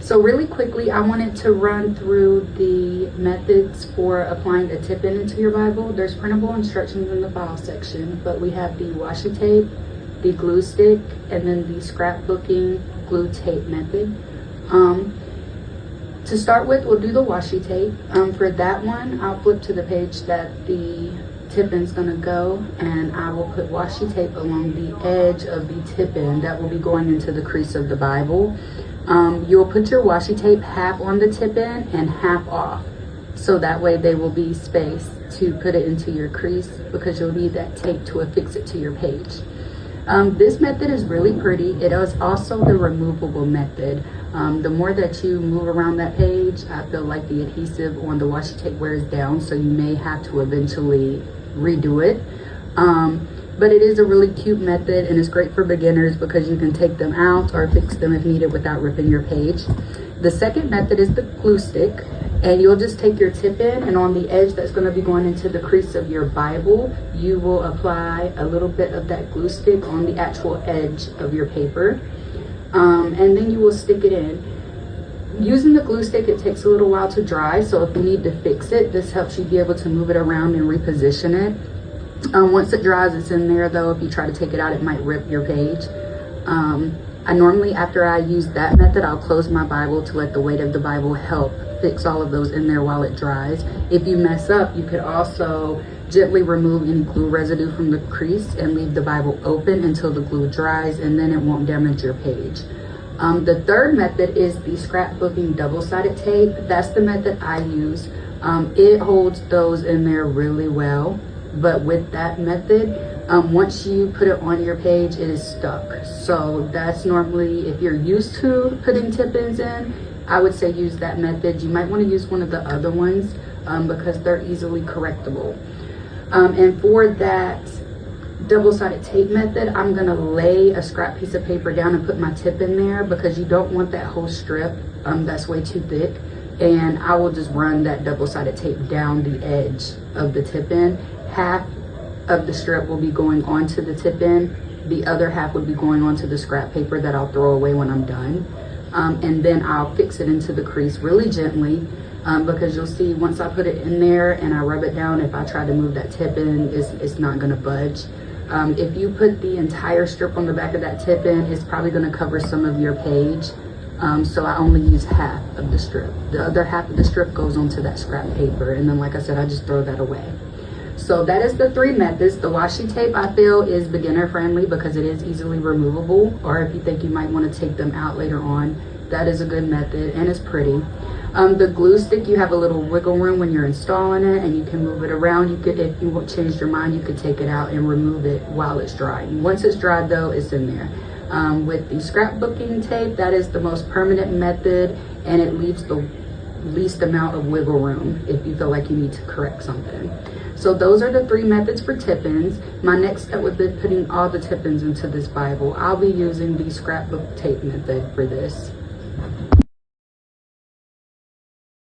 So really quickly, I wanted to run through the methods for applying a tip-in into your Bible. There's printable instructions in the file section, but we have the washi tape, the glue stick, and then the scrapbooking glue tape method. To start with, we'll do the washi tape. For that one, I'll flip to the page that the tip-in's gonna go, and I will put washi tape along the edge of the tip-in that will be going into the crease of the Bible. You'll put your washi tape half on the tip-in and half off, so that way they will be spaced to put it into your crease, because you'll need that tape to affix it to your page. This method is really pretty. It is also the removable method. The more that you move around that page, I feel like the adhesive on the washi tape wears down, so you may have to eventually redo it. But it is a really cute method, and it's great for beginners because you can take them out or fix them if needed without ripping your page. The second method is the glue stick, and you'll just take your tip-in, and on the edge that's going to be going into the crease of your Bible, you will apply a little bit of that glue stick on the actual edge of your paper, and then you will stick it in. Using the glue stick, it takes a little while to dry, so if you need to fix it, this helps you be able to move it around and reposition it. Once it dries, it's in there though. If you try to take it out, it might rip your page. I normally, after I use that method, I'll close my Bible to let the weight of the Bible help fix all of those in there while it dries. If you mess up, you could also gently remove any glue residue from the crease and leave the Bible open until the glue dries, and then it won't damage your page. The third method is the scrapbooking double-sided tape. That's the method I use. It holds those in there really well. But with that method, once you put it on your page, it is stuck. So that's normally, if you're used to putting tip-ins in, I would say use that method. You might want to use one of the other ones because they're easily correctable. And for that double-sided tape method, I'm going to lay a scrap piece of paper down and put my tip in there, because you don't want that whole strip. That's way too thick. And I will just run that double-sided tape down the edge of the tip-in. Half of the strip will be going onto the tip-in. The other half would be going onto the scrap paper that I'll throw away when I'm done. And then I'll fix it into the crease really gently, because you'll see once I put it in there and I rub it down, if I try to move that tip-in, it's not gonna budge. If you put the entire strip on the back of that tip-in, it's probably gonna cover some of your page. So I only use half of the strip. The other half of the strip goes onto that scrap paper, and then like I said, I just throw that away. So that is the three methods. The washi tape, I feel, is beginner friendly because it is easily removable, or if you think you might want to take them out later on, that is a good method, and it's pretty. The glue stick, you have a little wiggle room when you're installing it, and you can move it around. You could, if you changed your mind, you could take it out and remove it while it's drying. Once it's dried though, it's in there. With the scrapbooking tape, that is the most permanent method, and it leaves the least amount of wiggle room if you feel like you need to correct something. So those are the three methods for tip-ins. My next step would be putting all the tip-ins into this Bible. I'll be using the scrapbook tape method for this.